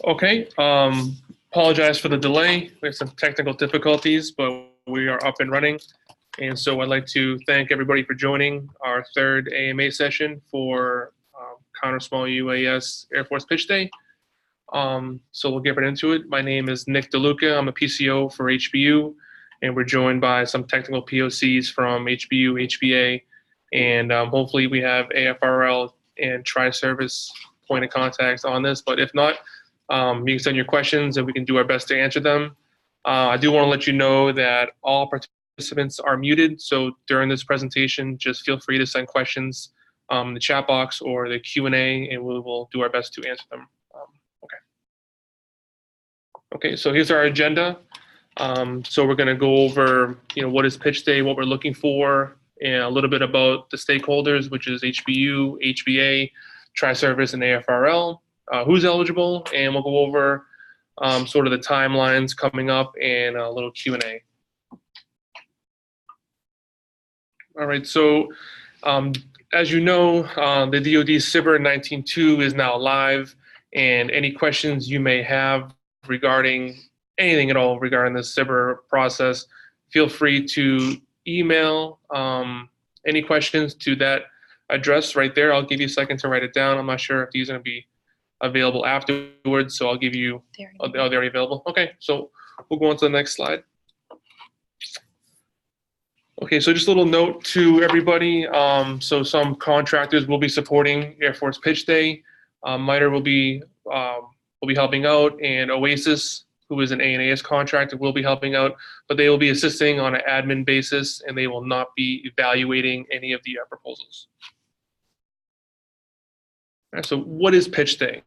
Okay, apologize for the delay. We have some technical difficulties, but we are up and running. And so I'd like to thank everybody for joining our third AMA session for Counter Small UAS Air Force Pitch Day. So we'll get right into it. My name is Nick DeLuca. I'm a PCO for HBU, and we're joined by some technical POCs from HBU, HBA, and hopefully we have AFRL and Tri-Service point of contacts on this. But if not, you can send your questions and we can do our best to answer them. I do want to let you know that all participants are muted. So during this presentation, just feel free to send questions in the chat box or the Q&A, and we will do our best to answer them. Okay, so here's our agenda. So we're going to go over, what is Pitch Day, what we're looking for, and a little bit about the stakeholders, which is HBU, HBA, Tri-Service, and AFRL. Who's eligible, and we'll go over sort of the timelines coming up and a little Q&A. All right, so as you know, the DoD SBIR 19.2 is now live, and any questions you may have regarding anything at all regarding the SBIR process, feel free to email any questions to that address right there. I'll give you a second to write it down. I'm not sure if these are going to be available afterwards, so I'll give you, oh, they're already available. Okay, so we'll go on to the next slide. Okay, so just a little note to everybody. So some contractors will be supporting Air Force Pitch Day. MITRE will be helping out, and OASIS, who is an ANAS contractor, will be helping out, but they will be assisting on an admin basis, and they will not be evaluating any of the proposals. All right, so what is Pitch Day?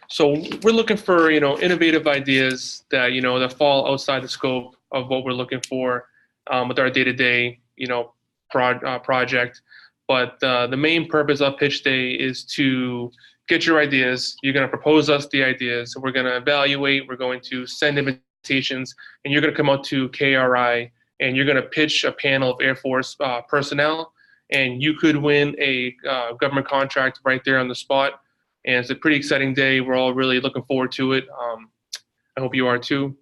So we're looking for, innovative ideas that, that fall outside the scope of what we're looking for with our day-to-day, project. But the main purpose of Pitch Day is to get your ideas. You're going to propose us the ideas. We're going to evaluate. We're going to send invitations, and you're going to come out to KRI, and you're going to pitch a panel of Air Force personnel, and you could win a government contract right there on the spot. And it's a pretty exciting day. We're all really looking forward to it. I hope you are too.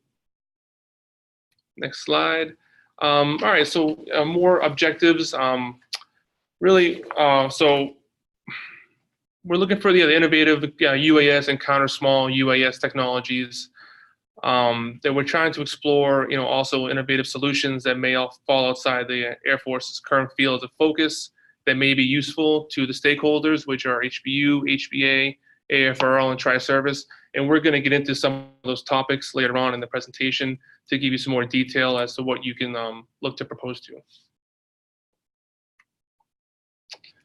Next slide. All right, so more objectives. So we're looking for the innovative UAS and counter small UAS technologies that we're trying to explore, also innovative solutions that may all fall outside the Air Force's current field of focus that may be useful to the stakeholders, which are HBU, HBA, AFRL, and Tri-Service. And we're going to get into some of those topics later on in the presentation to give you some more detail as to what you can look to propose to.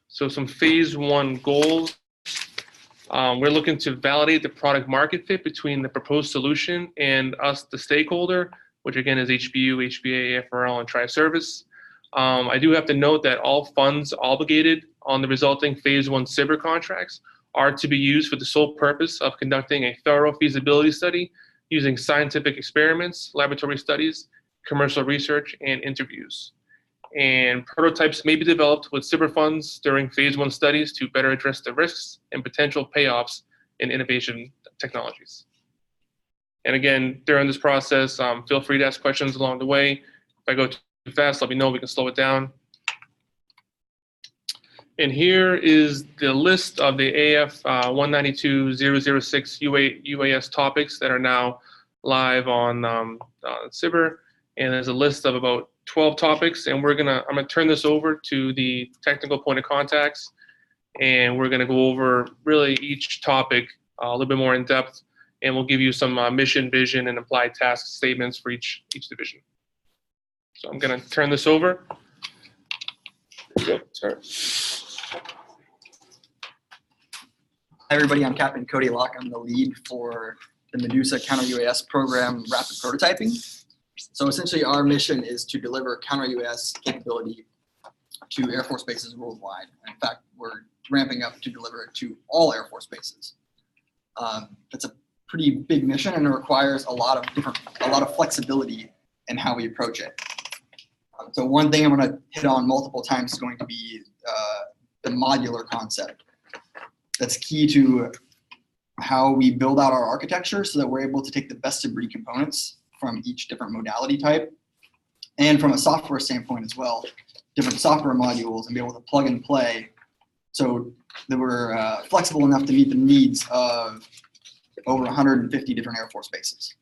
So some phase 1 goals. We're looking to validate the product market fit between the proposed solution and us, the stakeholder, which again is HBU, HBA, AFRL, and Tri-Service. I do have to note that all funds obligated on the resulting phase 1 SBIR contracts are to be used for the sole purpose of conducting a thorough feasibility study using scientific experiments, laboratory studies, commercial research, and interviews. And prototypes may be developed with SBIR funds during phase 1 studies to better address the risks and potential payoffs in innovation technologies. And again, during this process, feel free to ask questions along the way. If I go too fast, let me know, we can slow it down. And here is the list of the AF 192.006 UAS topics that are now live on SBIR. And there's a list of about 12 topics, and I'm gonna turn this over to the technical point of contacts, and we're gonna go over really each topic a little bit more in depth, and we'll give you some mission, vision, and applied task statements for each division. So I'm gonna turn this over. Sorry. Hi everybody, I'm Captain Cody Locke. I'm the lead for the Medusa Counter UAS program rapid prototyping. So essentially our mission is to deliver counter UAS capability to Air Force bases worldwide. In fact, we're ramping up to deliver it to all Air Force bases. It's a pretty big mission, and it requires a lot of flexibility in how we approach it. So one thing I'm going to hit on multiple times is going to be the modular concept. That's key to how we build out our architecture so that we're able to take the best of breed components from each different modality type, and from a software standpoint as well, different software modules, and be able to plug and play so that we're flexible enough to meet the needs of over 150 different Air Force bases.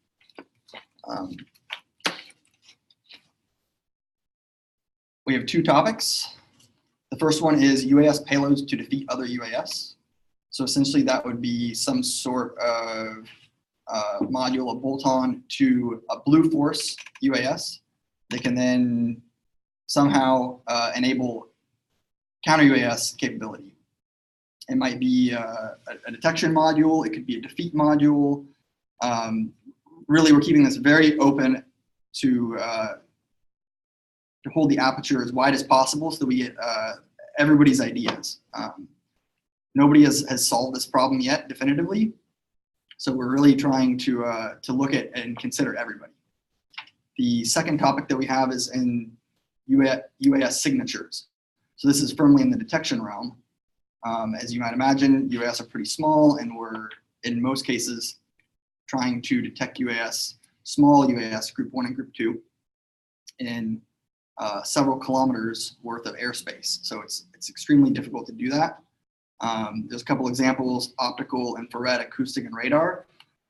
We have 2 topics. The first one is UAS payloads to defeat other UAS. So essentially that would be some sort of module, a bolt-on to a Blue Force UAS. They can then somehow enable counter UAS capability. It might be a detection module, it could be a defeat module. Really, we're keeping this very open to hold the aperture as wide as possible so that we get everybody's ideas. Nobody has solved this problem yet definitively, so we're really trying to look at and consider everybody. The second topic that we have is in UAS signatures. So this is firmly in the detection realm. As you might imagine, UAS are pretty small, and we're in most cases trying to detect UAS, small UAS, group 1 and group 2, in several kilometers worth of airspace. So it's extremely difficult to do that. There's a couple examples: optical, infrared, acoustic, and radar,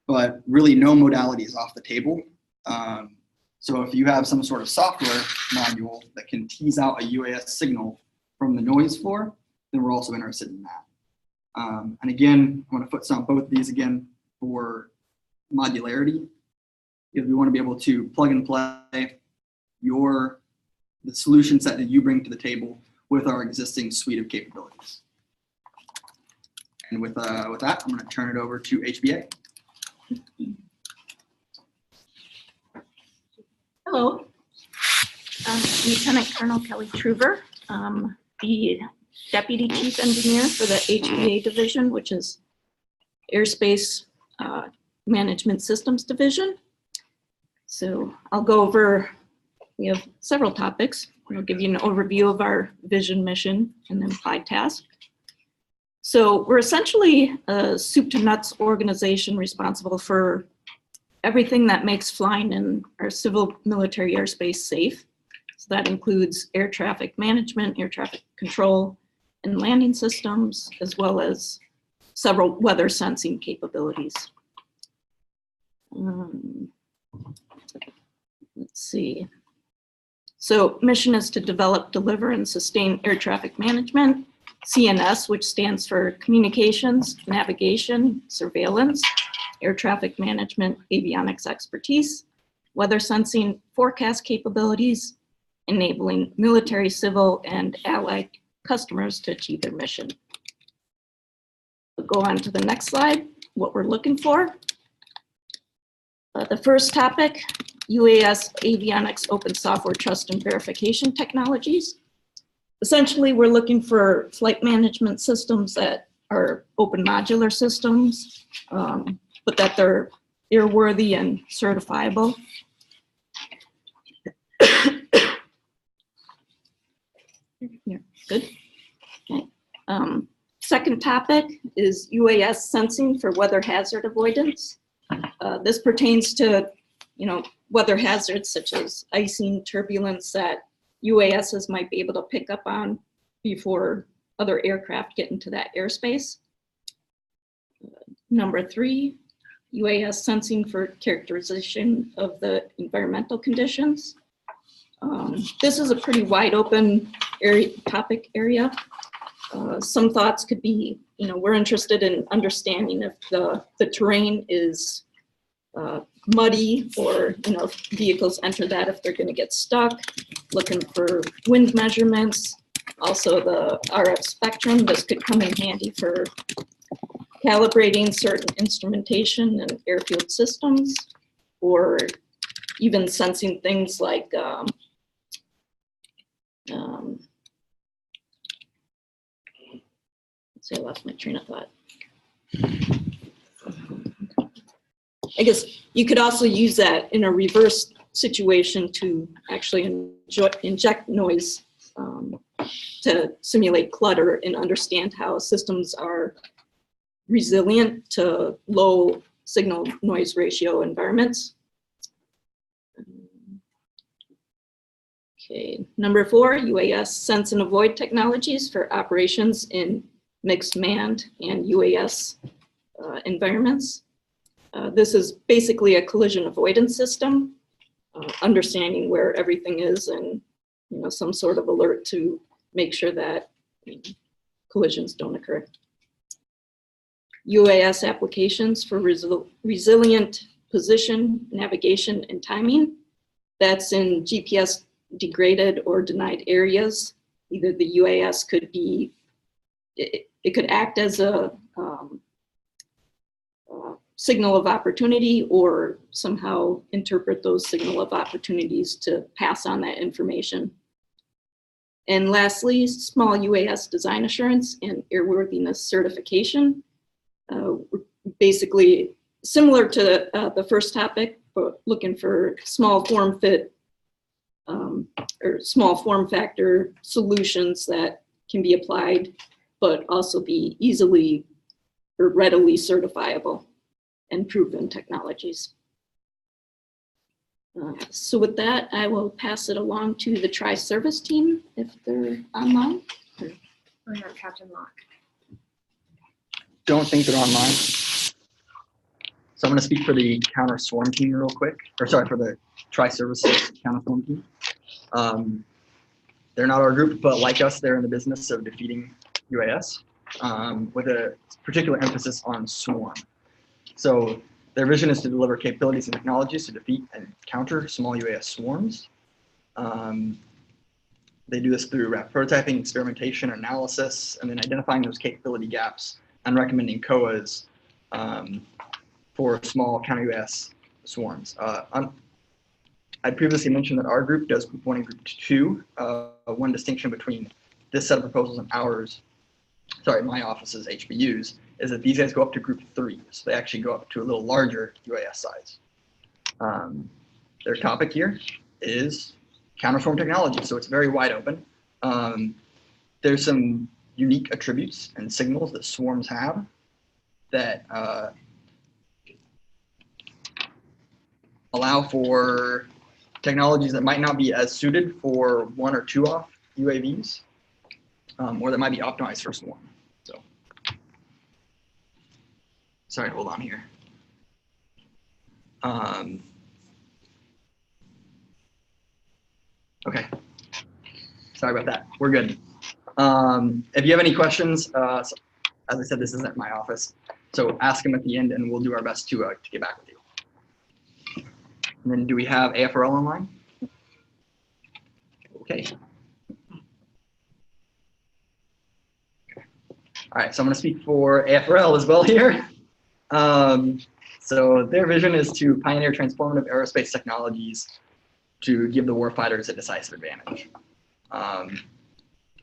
but really no modality is off the table. So if you have some sort of software module that can tease out a UAS signal from the noise floor, then we're also interested in that. And again, I'm going to foot on both of these again for modularity, because we want to be able to plug and play the solution set that you bring to the table with our existing suite of capabilities. And with that, I'm going to turn it over to HBA. Hello, I'm Lieutenant Colonel Kelly Truver, the Deputy Chief Engineer for the HBA Division, which is Airspace Management Systems Division. So I'll go over, we have several topics. I'll give you an overview of our vision, mission, and then applied task. So we're essentially a soup to nuts organization responsible for everything that makes flying in our civil military airspace safe. So that includes air traffic management, air traffic control, and landing systems, as well as several weather sensing capabilities. Let's see. So mission is to develop, deliver, and sustain air traffic management, CNS, which stands for communications, navigation, surveillance, air traffic management, avionics expertise, weather sensing, forecast capabilities, enabling military, civil, and allied customers to achieve their mission. We'll go on to the next slide, what we're looking for. The first topic, UAS avionics open software trust and verification technologies. Essentially, we're looking for flight management systems that are open modular systems, but that they're airworthy and certifiable. Yeah, good. Okay. Second topic is UAS sensing for weather hazard avoidance. This pertains to, weather hazards such as icing, turbulence that UASs might be able to pick up on before other aircraft get into that airspace. Number 3, UAS sensing for characterization of the environmental conditions. This is a pretty wide open topic area. Some thoughts could be, we're interested in understanding if the terrain is muddy, or if vehicles enter that, if they're going to get stuck, looking for wind measurements. Also the RF spectrum, this could come in handy for calibrating certain instrumentation and airfield systems, or even sensing things like let's see, I lost my train of thought. I guess you could also use that in a reverse situation to actually inject noise to simulate clutter and understand how systems are resilient to low signal noise ratio environments. Okay, number 4, UAS sense and avoid technologies for operations in mixed manned and UAS environments. This is basically a collision avoidance system, understanding where everything is and some sort of alert to make sure that collisions don't occur. UAS applications for resilient position, navigation, and timing. That's in GPS degraded or denied areas. Either the UAS could be, it could act as a signal of opportunity or somehow interpret those signal of opportunities to pass on that information. And lastly, small UAS design assurance and airworthiness certification. Basically similar to the first topic, but looking for small form fit or small form factor solutions that can be applied, but also be easily or readily certifiable and proven technologies. So with that, I will pass it along to the tri-service team if they're online. We have Captain Locke. Don't think they're online. So I'm going to speak for the counter swarm team real quick, or sorry, for the tri-services counter swarm team. They're not our group, but like us, they're in the business of defeating UAS with a particular emphasis on swarm. So their vision is to deliver capabilities and technologies to defeat and counter small UAS swarms. They do this through rapid prototyping, experimentation, analysis, and then identifying those capability gaps and recommending COAs for small counter-UAS swarms. I previously mentioned that our group does Group 1 and Group 2. One distinction between this set of proposals and ours, sorry, my office's HBUs, is that these guys go up to Group 3. So they actually go up to a little larger UAS size. Their topic here is counter-swarm technology, so it's very wide open. There's some unique attributes and signals that swarms have that allow for technologies that might not be as suited for 1 or 2 off UAVs, or that might be optimized for swarm. So, sorry, hold on here. Okay, sorry about that. We're good. If you have any questions, as I said, this isn't my office, so ask them at the end, and we'll do our best to get back with you. And then, do we have AFRL online? Okay. All right, so I'm going to speak for AFRL as well here. So their vision is to pioneer transformative aerospace technologies to give the warfighters a decisive advantage.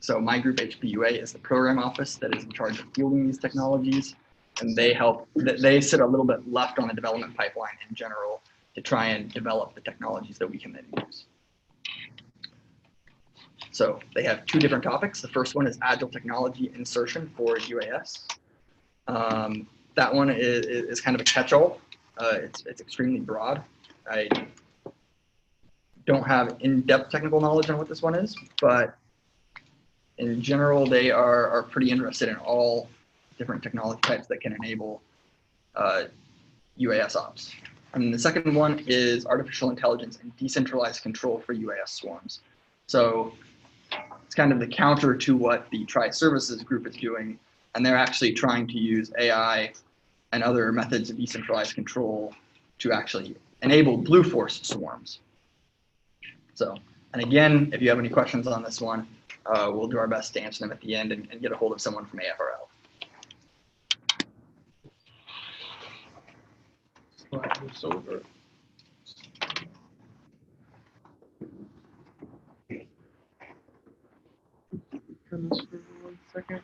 So my group, HPUA, is the program office that is in charge of fielding these technologies, and they sit a little bit left on the development pipeline in general to try and develop the technologies that we can then use. So they have 2 different topics. The first one is agile technology insertion for UAS. That one is kind of a catch-all. It's extremely broad. I don't have in-depth technical knowledge on what this one is, but in general, they are pretty interested in all different technology types that can enable UAS ops. And the second one is artificial intelligence and decentralized control for UAS swarms. So it's kind of the counter to what the tri-services group is doing, and they're actually trying to use AI and other methods of decentralized control to actually enable Blue Force swarms. So, and again, if you have any questions on this one, we'll do our best to answer them at the end and get a hold of someone from AFRL. Slide this over. Turn this for 1 second.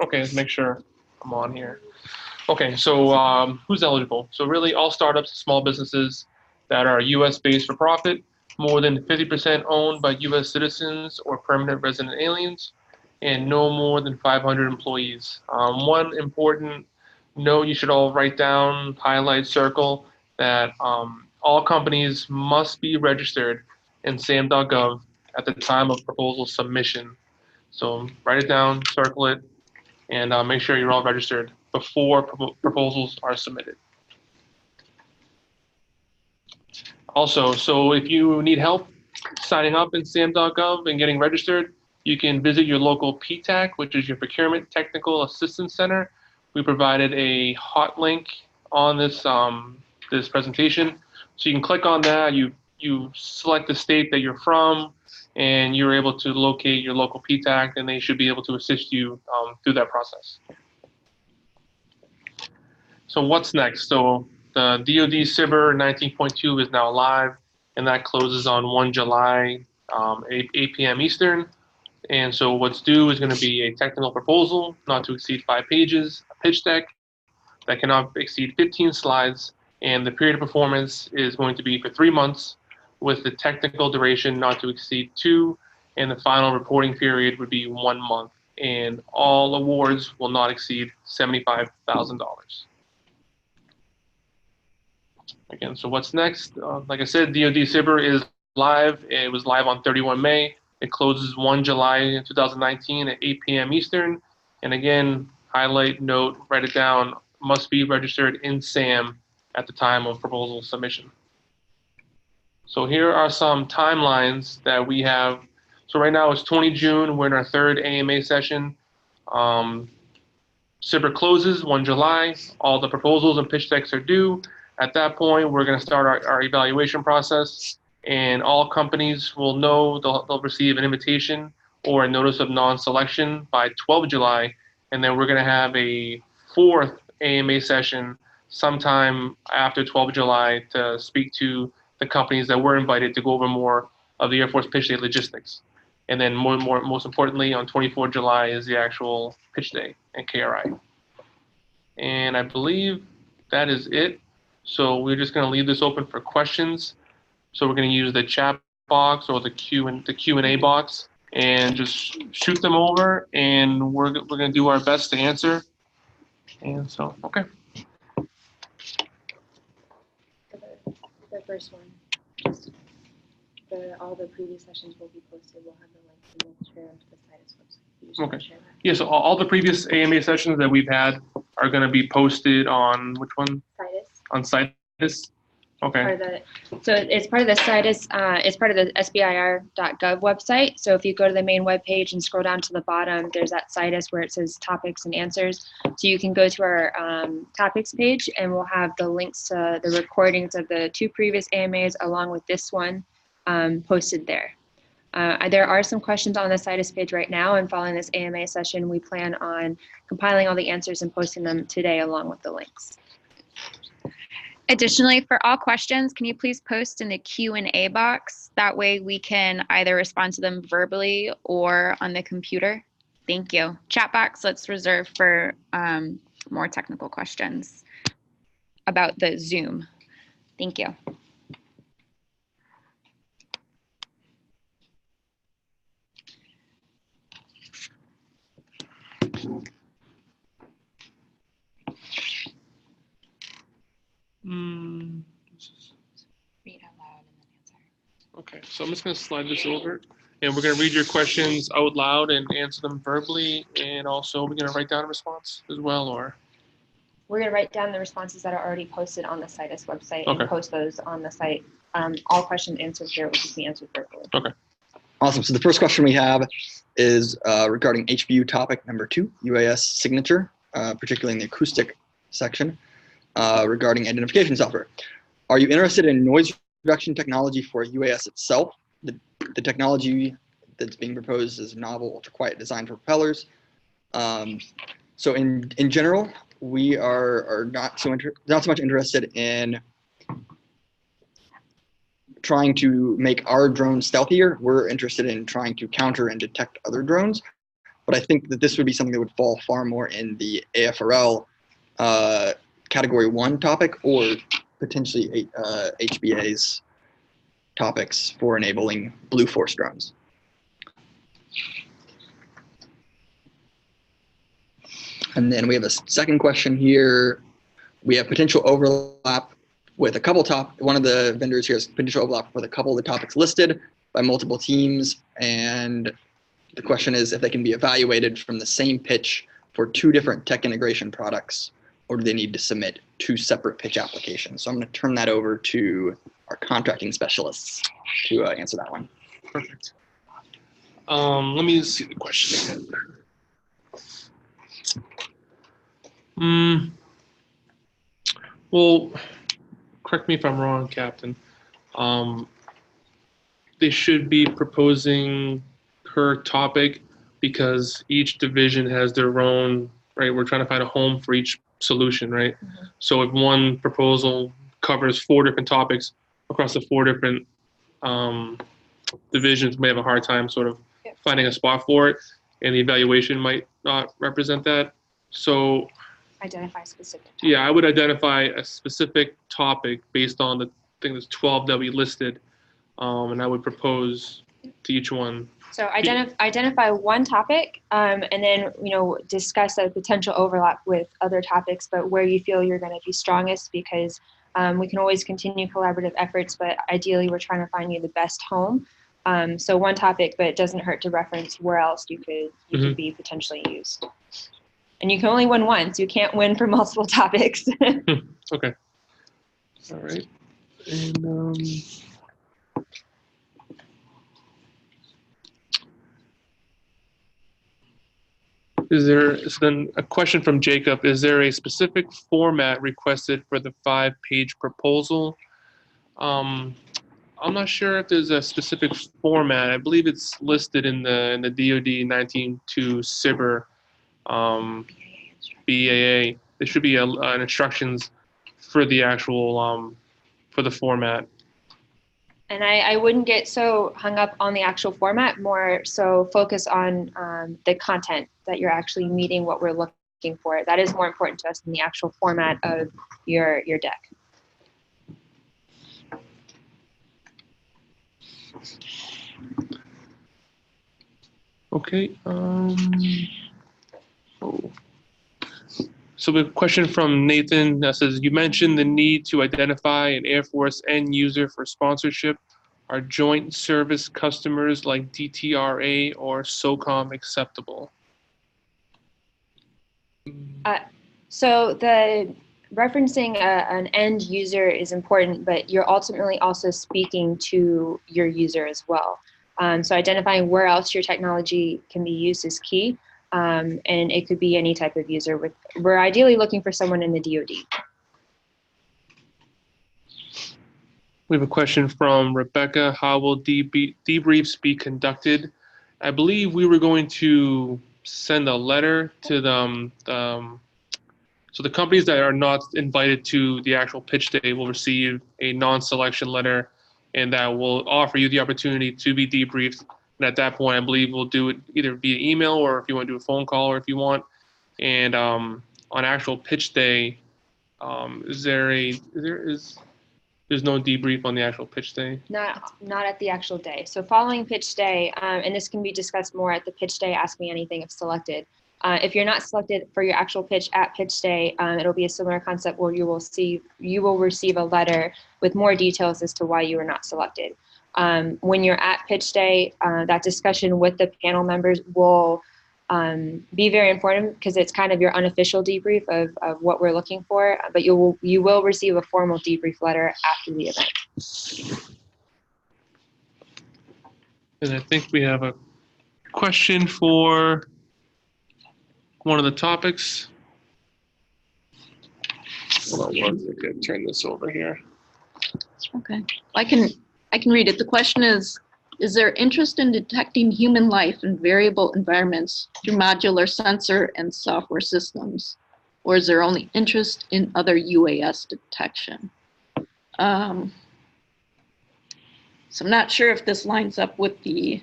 Okay, let's make sure I'm on here. Okay, so who's eligible? So really all startups, small businesses that are US based for profit, more than 50% owned by US citizens or permanent resident aliens, and no more than 500 employees. One important note you should all write down, highlight, circle, that all companies must be registered in sam.gov at the time of proposal submission. So write it down, circle it, and make sure you're all registered before proposals are submitted. Also, so if you need help signing up in sam.gov and getting registered, you can visit your local PTAC, which is your Procurement Technical Assistance Center. We provided a hot link on this this presentation, so you can click on that. You select the state that you're from, and you're able to locate your local PTAC, and they should be able to assist you through that process. So what's next? So the DoD SBIR 19.2 is now live, and that closes on 1 July, 8 p.m. Eastern. And so what's due is going to be a technical proposal, not to exceed 5 pages, a pitch deck that cannot exceed 15 slides, and the period of performance is going to be for 3 months, with the technical duration not to exceed 2, and the final reporting period would be 1 month, and all awards will not exceed $75,000. Again, so what's next? Like I said, DoD SBIR is live. It was live on 31 May. It closes 1 July 2019 at 8 p.m. Eastern. And again, highlight, note, write it down, must be registered in SAM at the time of proposal submission. So here are some timelines that we have. So right now it's 20 June. We're in our 3rd AMA session. SBIR closes 1 July. All the proposals and pitch decks are due. At that point, we're going to start our evaluation process, and all companies will know they'll receive an invitation or a notice of non-selection by 12 July, and then we're going to have a 4th AMA session sometime after 12 July to speak to the companies that were invited to go over more of the Air Force Pitch Day logistics. And then most importantly, on 24 July is the actual pitch day and KRI. And I believe that is it. So we're just going to leave this open for questions. So we're going to use the chat box or the Q&A box and just shoot them over, and we're going to do our best to answer. And so, okay. The first one, just all the previous sessions will be posted. We'll have the link and we'll share them to the Citus website. You just want to share that? Yeah, so all the previous AMA sessions that we've had are going to be posted on which one? Citus. On Citus? Okay. So it's part of the Citus, it's part of the SBIR.gov website. So if you go to the main webpage and scroll down to the bottom, there's that Citus where it says topics and answers. So you can go to our topics page, and we'll have the links to the recordings of the 2 previous AMAs along with this one posted there. There are some questions on the Citus page right now, and following this AMA session, we plan on compiling all the answers and posting them today along with the links. Additionally, for all questions, can you please post in the Q&A box? That way we can either respond to them verbally or on the computer. Thank you. Chat box, let's reserve for more technical questions about the Zoom. Thank you. Read out loud and then answer. Okay, so I'm just going to slide this over, and we're going to read your questions out loud and answer them verbally, and also we're going to write down a response as well, or? We're going to write down the responses that are already posted on the Citus website Okay. and post those on the site. All questions answered here will just be answered verbally. Okay. Awesome. So the first question we have is regarding HBU topic number 2, UAS signature, particularly in the acoustic section, regarding identification software. Are you interested in noise reduction technology for UAS itself? The technology that's being proposed is novel, ultra-quiet design for propellers. So in general, we are not so much interested in trying to make our drones stealthier. We're interested in trying to counter and detect other drones. But I think that this would be something that would fall far more in the AFRL Category 1 topic, or potentially HBA's topics for enabling Blue Force drones. And then we have a second question here. We have potential overlap with a couple one of the vendors here has potential overlap with a couple of the topics listed by multiple teams. And the question is if they can be evaluated from the same pitch for 2 different tech integration products, or do they need to submit 2 separate pitch applications? So I'm going to turn that over to our contracting specialists to answer that one. Perfect. Let me see the question again. Well, correct me if I'm wrong, Captain. They should be proposing per topic because each division has their own, right? We're trying to find a home for each solution, right? Mm-hmm. So if one proposal covers 4 different topics across the 4 different divisions, may have a hard time sort of finding a spot for it, and the evaluation might not represent that. So Identify specific topics. yeah, I would identify a specific topic based on the thing that's 12 that we listed, and I would propose to each one. So identify one topic, and then discuss a potential overlap with other topics, but where you feel you're going to be strongest, because we can always continue collaborative efforts, but ideally we're trying to find you the best home. So one topic, but it doesn't hurt to reference where else you could be potentially used. And you can only win once. You can't win for multiple topics. Okay. All right. And so then a question from Jacob, is there a specific format requested for the 5-page proposal? I'm not sure if there's a specific format. I believe it's listed in the DoD 19.2 SIBR BAA. There should be an instructions for the actual for the format. And I wouldn't get so hung up on the actual format, more so focus on the content that you're actually meeting what we're looking for. That is more important to us than the actual format of your deck. Okay. So a question from Nathan that says, you mentioned the need to identify an Air Force end user for sponsorship. Are joint service customers like DTRA or SOCOM acceptable? So the referencing an end user is important, but you're ultimately also speaking to your user as well. So identifying where else your technology can be used is key. And it could be any type of user. We're ideally looking for someone in the DoD. We have a question from Rebecca. How will debriefs be conducted? I believe we were going to send a letter to them. So the companies that are not invited to the actual pitch day will receive a non-selection letter, and that will offer you the opportunity to be debriefed. And at that point, I believe we'll do it either via email, or if you want to do a phone call, or if you want. And on actual pitch day, there's no debrief on the actual pitch day? Not at the actual day. So following pitch day, and this can be discussed more at the pitch day, Ask Me Anything if selected. If you're not selected for your actual pitch at pitch day, it'll be a similar concept where you will receive a letter with more details as to why you were not selected. When you're at pitch day, that discussion with the panel members will be very important, because it's kind of your unofficial debrief of what we're looking for, but you will receive a formal debrief letter after the event. And I think we have a question for one of the topics. Hold on one second, turn this over here. Okay, I can read it. The question is there interest in detecting human life in variable environments through modular sensor and software systems? Or is there only interest in other UAS detection? So I'm not sure if this lines up with the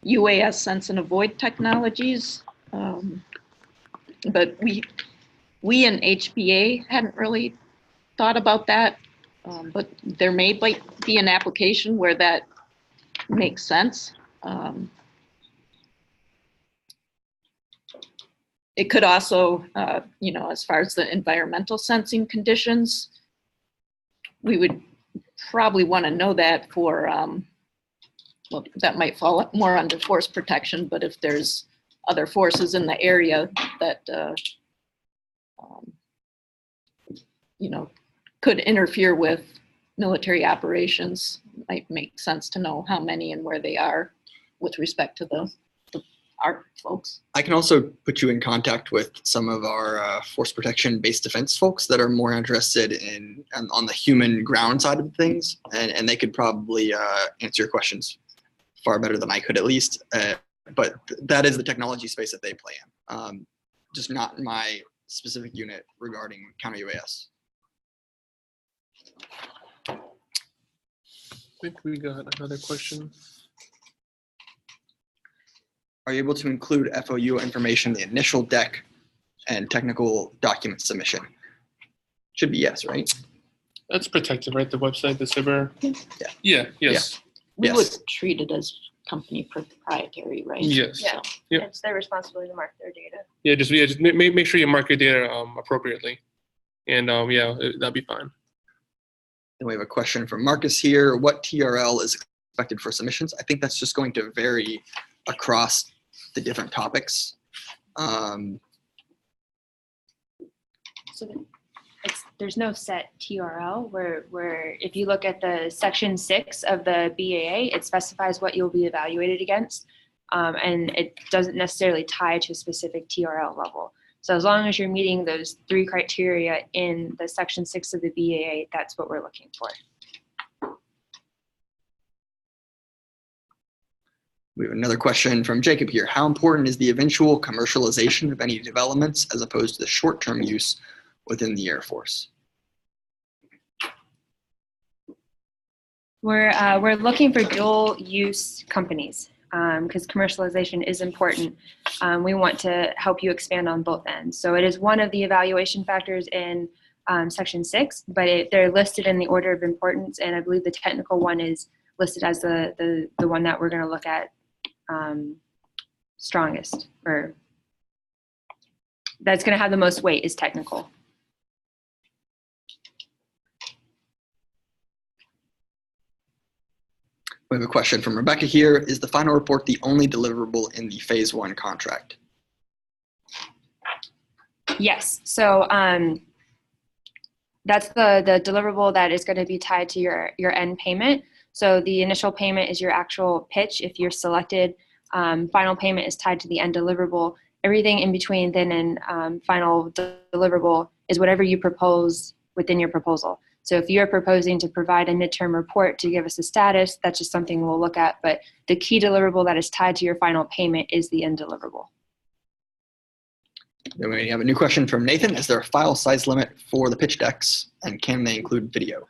UAS sense and avoid technologies, but we in HBA hadn't really thought about that, but there may be an application where that makes sense. it could also, as far as the environmental sensing conditions, we would probably want to know that for, well, that might fall more under force protection, but if there's other forces in the area that, could interfere with military operations, might make sense to know how many and where they are with respect to our folks. I can also put you in contact with some of our force protection base defense folks that are more interested in on the human ground side of things, and they could probably answer your questions far better than I could, at least. But that is the technology space that they play in, just not my specific unit regarding counter UAS. I think we got another question. Are you able to include FOU information in the initial deck and technical document submission? Should be yes, right? That's protected, right? The website, the server. Yeah. Yeah. Yes. We Yes. would treat it as company proprietary, right? Yes. Yeah. Yep. It's their responsibility to mark their data. Yeah. Just make sure you mark your data appropriately, and that'd be fine. Then we have a question from Marcus here. What TRL is expected for submissions? I think that's just going to vary across the different topics. So there's no set TRL where if you look at the section 6 of the BAA, it specifies what you'll be evaluated against, and it doesn't necessarily tie to a specific TRL level. So as long as you're meeting those 3 criteria in the section 6 of the BAA, that's what we're looking for. We have another question from Jacob here. How important is the eventual commercialization of any developments as opposed to the short-term use within the Air Force? We're looking for dual use companies because commercialization is important. We want to help you expand on both ends. So it is one of the evaluation factors in section 6, but they're listed in the order of importance, and I believe the technical one is listed as the one that we're going to look at strongest, or that's going to have the most weight is technical. We have a question from Rebecca here. Is the final report the only deliverable in the phase 1 contract? Yes. So that's the deliverable that is going to be tied to your end payment. So the initial payment is your actual pitch. If you're selected, final payment is tied to the end deliverable. Everything in between then and final deliverable is whatever you propose within your proposal. So if you're proposing to provide a midterm report to give us a status, that's just something we'll look at. But the key deliverable that is tied to your final payment is the end deliverable. Then we have a new question from Nathan. Is there a file size limit for the pitch decks, and can they include video?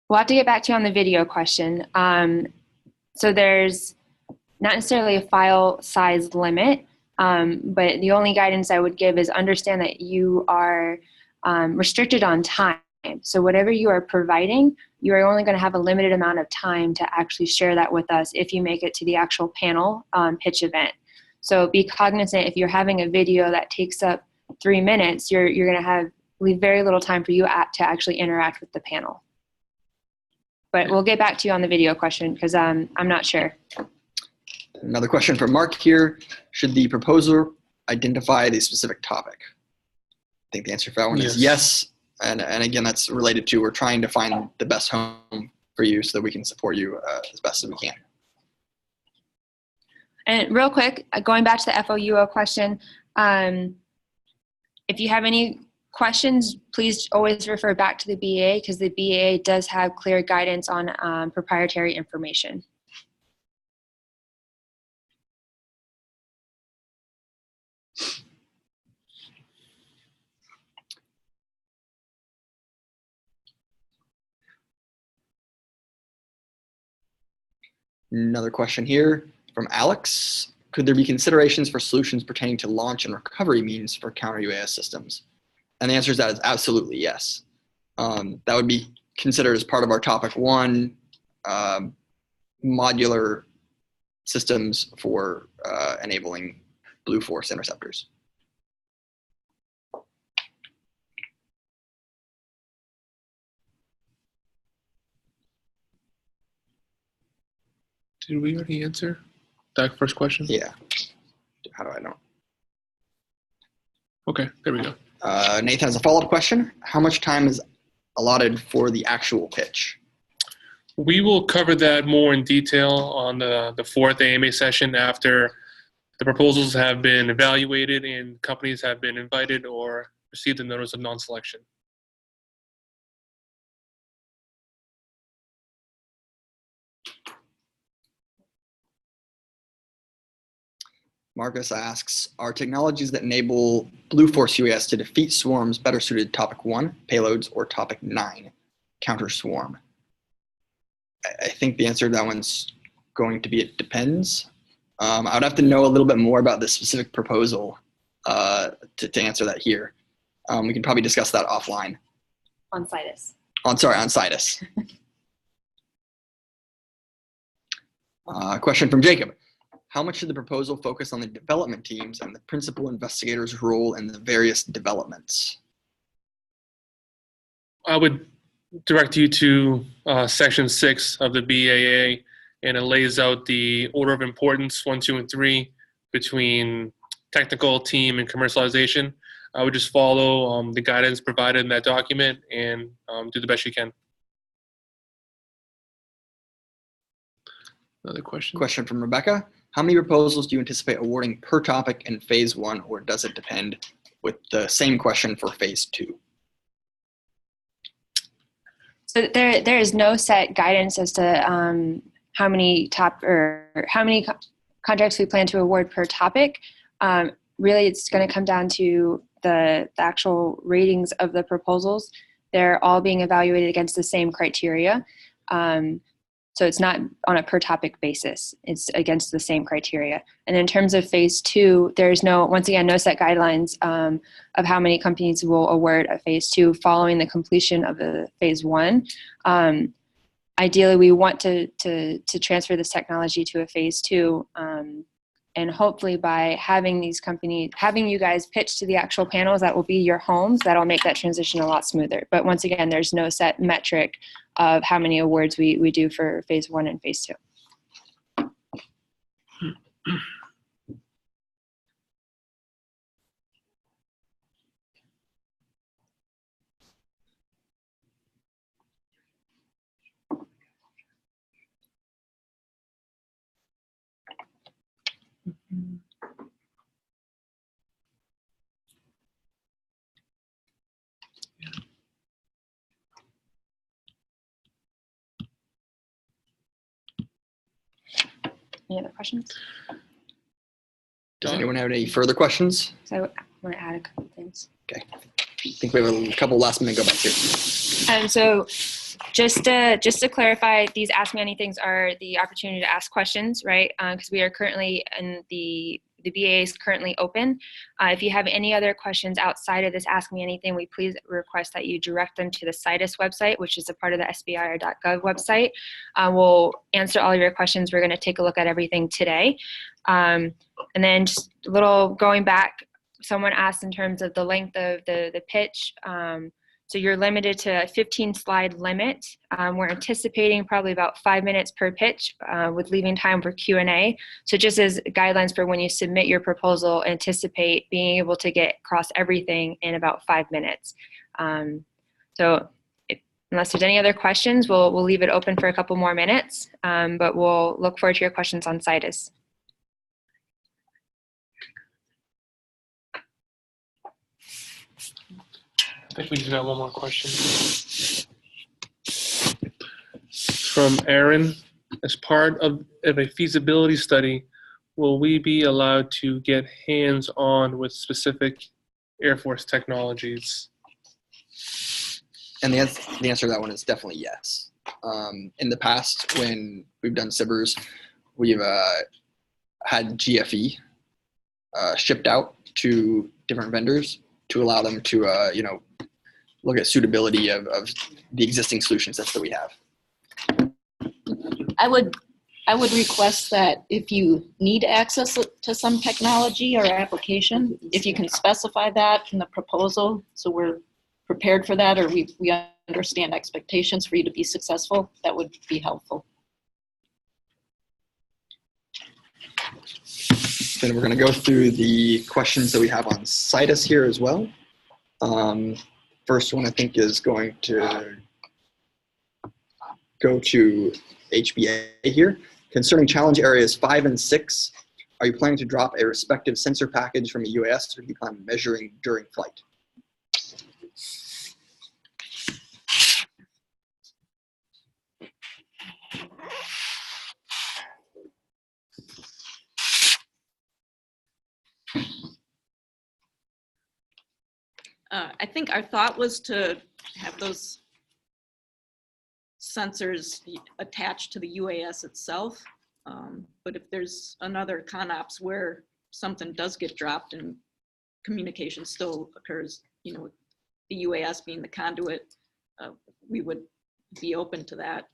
We'll have to get back to you on the video question. So there's not necessarily a file size limit, but the only guidance I would give is understand that you are restricted on time. So whatever you are providing, you are only going to have a limited amount of time to actually share that with us if you make it to the actual panel pitch event. So be cognizant if you're having a video that takes up 3 minutes, you're going to leave very little time for you to actually interact with the panel. But we'll get back to you on the video question because I'm not sure. Another question from Mark here. Should the proposer identify the specific topic? I think the answer for that one is yes. And again, that's related to we're trying to find the best home for you so that we can support you as best as we can. And real quick, going back to the FOUO question, if you have any questions, please always refer back to the BAA because the BAA does have clear guidance on proprietary information. Another question here from Alex. Could there be considerations for solutions pertaining to launch and recovery means for counter UAS systems? And the answer is that is absolutely yes. That would be considered as part of our topic 1 modular systems for enabling Blue Force interceptors. Did we already answer that first question? Yeah. How do I know? Okay, there we go. Nathan has a follow-up question. How much time is allotted for the actual pitch? We will cover that more in detail on the fourth AMA session after the proposals have been evaluated and companies have been invited or received a notice of non-selection. Marcus asks, are technologies that enable Blue Force UAS to defeat swarms better suited topic 1, payloads, or topic 9, counter swarm? I think the answer to that one's going to be it depends. I would have to know a little bit more about the specific proposal to answer that here. We can probably discuss that offline. On Citus. On Citus. Question from Jacob. How much should the proposal focus on the development teams and the principal investigator's role in the various developments? I would direct you to section 6 of the BAA, and it lays out the order of importance 1, 2, and 3 between technical, team, and commercialization. I would just follow the guidance provided in that document and do the best you can. Another question. Question from Rebecca. How many proposals do you anticipate awarding per topic in phase 1, or does it depend? With the same question for phase 2. So there is no set guidance as to how many contracts we plan to award per topic. Really, it's going to come down to the actual ratings of the proposals. They're all being evaluated against the same criteria. So it's not on a per topic basis. It's against the same criteria. And in terms of phase 2, there's once again, no set guidelines of how many companies will award a phase 2 following the completion of the phase 1. Ideally, we want to transfer this technology to a phase 2. And hopefully by having you guys pitch to the actual panels that will be your homes, that'll make that transition a lot smoother. But once again, there's no set metric of how many awards we do for phase 1 and phase 2. Any other questions? Does anyone have any further questions? So I want to add a couple things. Okay. I think we have a couple last minute go back here. So just to clarify, these Ask Me Anythings are the opportunity to ask questions, right? Because we are currently in the BAA is currently open. If you have any other questions outside of this Ask Me Anything, we please request that you direct them to the Citus website, which is a part of the SBIR.gov website. We'll answer all of your questions. We're going to take a look at everything today. And then just a little going back, someone asked in terms of the length of the pitch. So you're limited to a 15 slide limit. We're anticipating probably about 5 minutes per pitch with leaving time for Q&A. So just as guidelines for when you submit your proposal, anticipate being able to get across everything in about 5 minutes. So unless there's any other questions, we'll leave it open for a couple more minutes, but we'll look forward to your questions on Citus. I think we just got one more question. From Aaron. As part of a feasibility study, will we be allowed to get hands-on with specific Air Force technologies? And the answer to that one is definitely yes. In the past, when we've done SBIRs, we've had GFE shipped out to different vendors to allow them to, look at suitability of the existing solution sets that we have. I would I would request that if you need access to some technology or application, if you can specify that in the proposal, so we're prepared for that, or we understand expectations for you to be successful, that would be helpful. Then we're going to go through the questions that we have on Citus here as well. First one I think is going to go to HBA here. Concerning challenge areas 5 and 6, are you planning to drop a respective sensor package from a UAS, or do you plan on measuring during flight? I think our thought was to have those sensors attached to the UAS itself. But if there's another ConOps where something does get dropped and communication still occurs, you know, the UAS being the conduit, we would be open to that.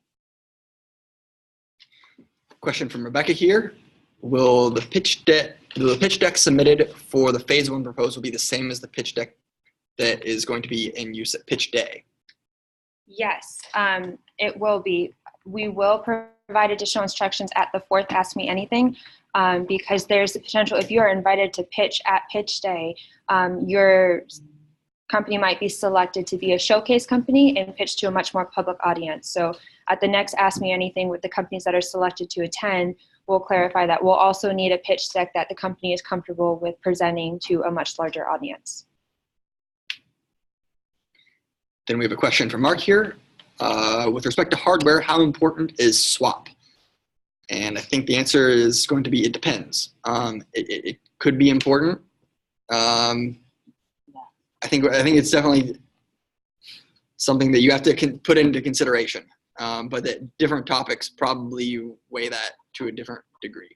Question from Rebecca here. Will the pitch deck submitted for the phase 1 proposal be the same as the pitch deck that is going to be in use at pitch day? Yes, it will be. We will provide additional instructions at the 4th Ask Me Anything, because there's the potential, if you are invited to pitch at pitch day, your company might be selected to be a showcase company and pitch to a much more public audience. So at the next Ask Me Anything with the companies that are selected to attend, we'll clarify that we'll also need a pitch deck that the company is comfortable with presenting to a much larger audience. Then we have a question from Mark here. With respect to hardware, how important is swap? And I think the answer is going to be it depends. It could be important. I think it's definitely something that you have to put into consideration. But that different topics probably weigh that to a different degree.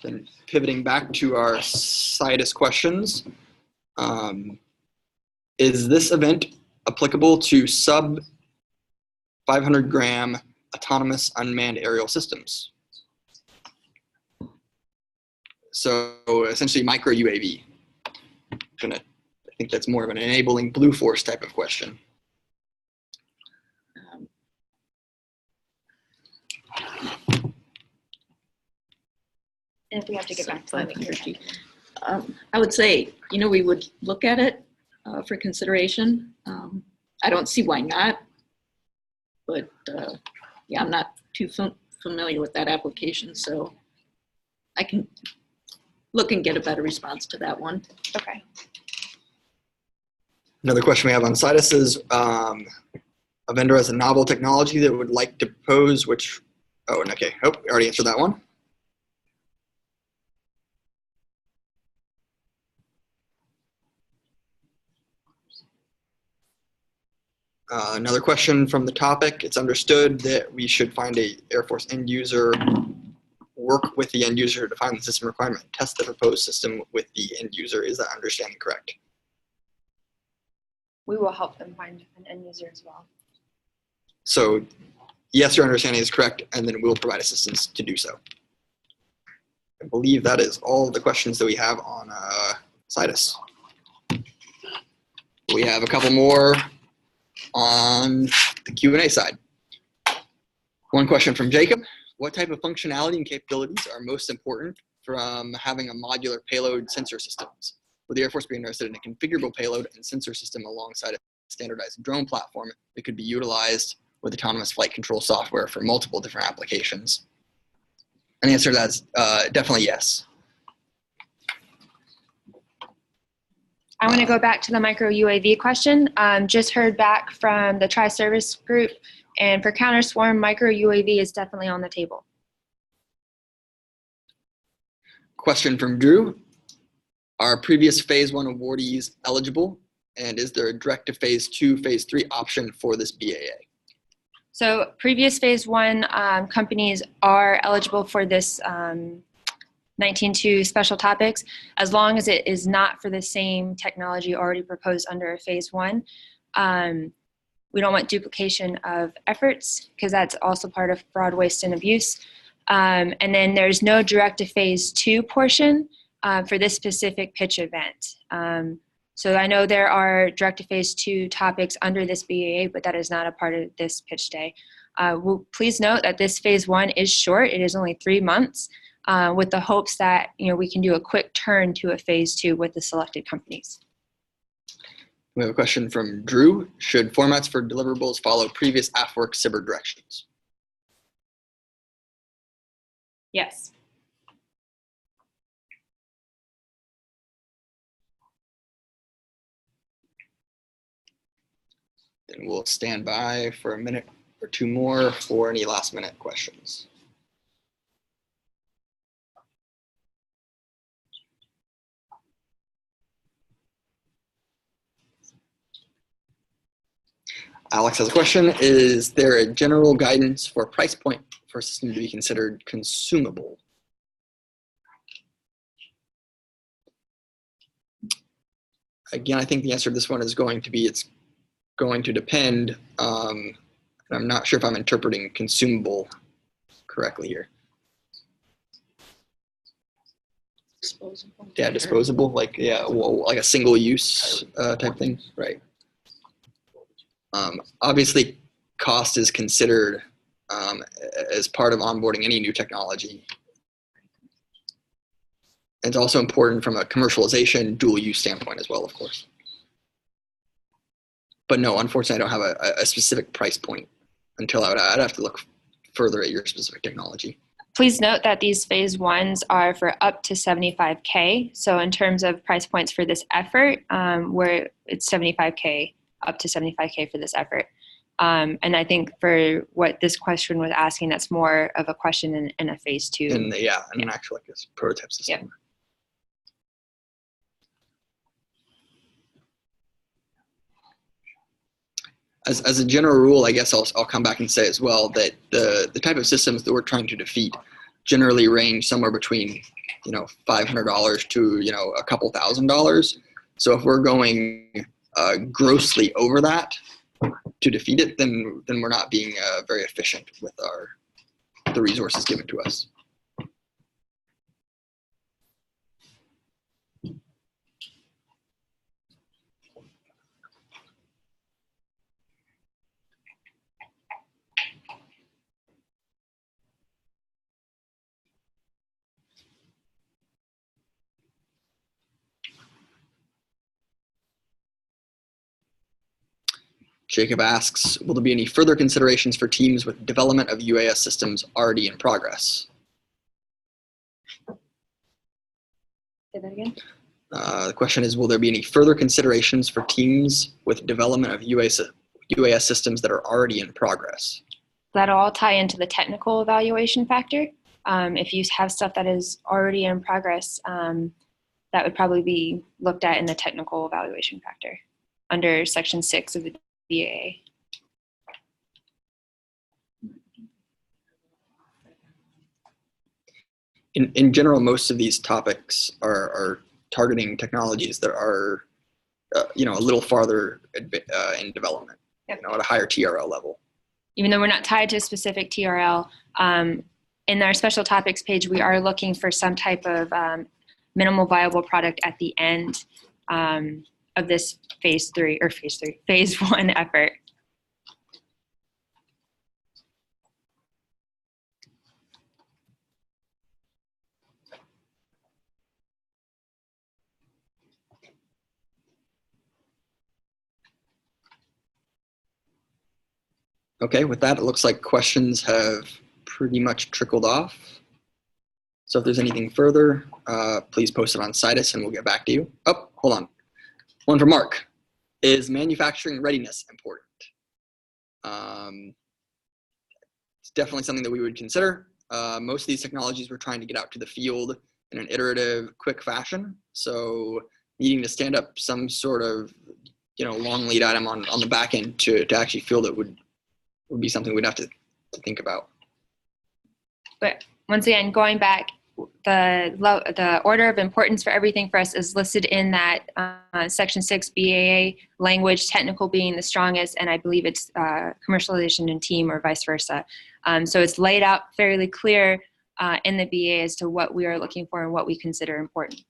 Then pivoting back to our Citus questions, is this event applicable to sub 500 gram autonomous unmanned aerial systems? So essentially micro UAV. I think that's more of an enabling Blue Force type of question. And if we have to get back to that. I would say, you know, we would look at it for consideration. I don't see why not, but yeah, I'm not too familiar with that application, so I can look and get a better response to that one. Okay. Another question we have on Citus is a vendor has a novel technology that would like to propose, which, oh, okay, we already answered that one. Another question from the topic. It's understood that we should find a Air Force end user, work with the end user to define the system requirement, test the proposed system with the end user. Is that understanding correct? We will help them find an end user as well. So yes, your understanding is correct, and then we'll provide assistance to do so. I believe that is all the questions that we have on Citus. We have a couple more on the Q&A side. One question from Jacob. What type of functionality and capabilities are most important from having a modular payload sensor systems? Would the Air Force be interested in a configurable payload and sensor system alongside a standardized drone platform that could be utilized with autonomous flight control software for multiple different applications? And the answer to that is definitely yes. I want to go back to the micro UAV question. Just heard back from the Tri-Service group, and for counter swarm, micro UAV is definitely on the table. Question from Drew. Are previous phase 1 awardees eligible? And is there a direct to phase 2, phase 3 option for this BAA? So previous phase 1 companies are eligible for this 19.2 special topics, as long as it is not for the same technology already proposed under phase 1. We don't want duplication of efforts because that's also part of fraud, waste, and abuse. And then there's no direct to phase 2 portion for this specific pitch event. So I know there are direct to phase 2 topics under this BAA, but that is not a part of this pitch day. Please note that this phase 1 is short. It is only 3 months with the hopes that we can do a quick turn to a phase 2 with the selected companies. We have a question from Drew. Should formats for deliverables follow previous AFWERK SBIR directions? Yes. Then we'll stand by for a minute or two more for any last minute questions. Alex has a question. Is there a general guidance for price point for a system to be considered consumable? Again, I think the answer to this one is going to be it's going to depend. I'm not sure if I'm interpreting consumable correctly here. Disposable. Yeah, disposable, like like a single use type thing, right? Obviously, cost is considered as part of onboarding any new technology. It's also important from a commercialization, dual use standpoint as well, of course. But no, unfortunately, I don't have a specific price point until I'd have to look further at your specific technology. Please note that these phase 1s are for up to 75K. So in terms of price points for this effort, where it's 75K, up to 75K for this effort. And I think for what this question was asking, that's more of a question in a phase 2. And an actual prototype system. Yep. As a general rule, I guess I'll come back and say as well that the type of systems that we're trying to defeat generally range somewhere between $500 to a couple $1,000s. So if we're going grossly over that to defeat it, then we're not being very efficient with the resources given to us. Jacob asks, will there be any further considerations for teams with development of UAS systems already in progress? Say that again? The question is, will there be any further considerations for teams with development of UAS systems that are already in progress? That'll all tie into the technical evaluation factor. If you have stuff that is already in progress, that would probably be looked at in the technical evaluation factor under section 6 of the BAA. In general, most of these topics are targeting technologies that are, a little farther in development, Yep. at a higher TRL level. Even though we're not tied to a specific TRL, in our special topics page, we are looking for some type of minimal viable product at the end of this phase 1 effort. Okay, with that, it looks like questions have pretty much trickled off. So if there's anything further, please post it on Citus and we'll get back to you. Oh, hold on. One for Mark. Is manufacturing readiness important? It's definitely something that we would consider. Most of these technologies we're trying to get out to the field in an iterative, quick fashion. So needing to stand up some sort of, long lead item on the back end to actually field it would be something we'd have to think about. But once again, going back, the order of importance for everything for us is listed in that Section 6 BAA language, technical being the strongest, and I believe it's commercialization and team or vice versa. So it's laid out fairly clear in the BAA as to what we are looking for and what we consider important.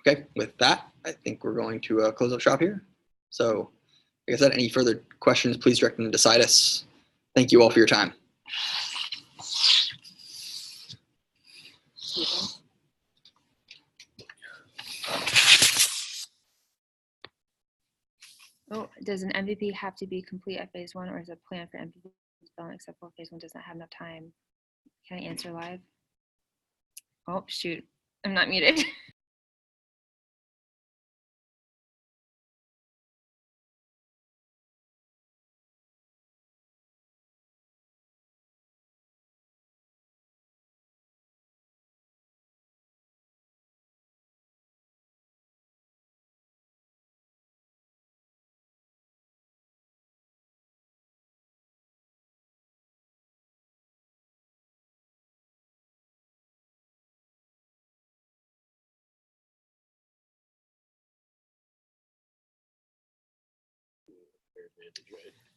Okay, with that, I think we're going to close up shop here. So, like I said, any further questions, please direct them to Citus. Thank you all for your time. Oh, does an MVP have to be complete at phase 1, or is a plan for MVP development except for phase 1 does not have enough time? Can I answer live? Oh, shoot. I'm not muted.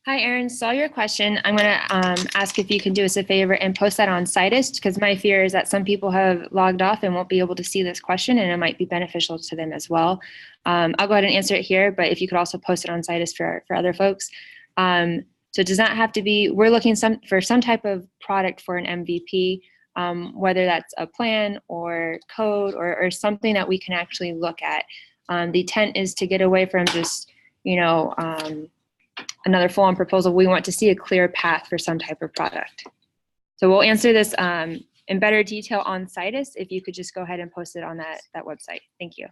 Hi, Erin. Saw your question. I'm going to ask if you can do us a favor and post that on Citus, because my fear is that some people have logged off and won't be able to see this question, and it might be beneficial to them as well. I'll go ahead and answer it here, but if you could also post it on Citus for other folks. So it does not have to be, we're looking for some type of product for an MVP, whether that's a plan or code or something that we can actually look at. The intent is to get away from just, another full-on proposal. We want to see a clear path for some type of product. So we'll answer this in better detail on Citus if you could just go ahead and post it on that website. Thank you.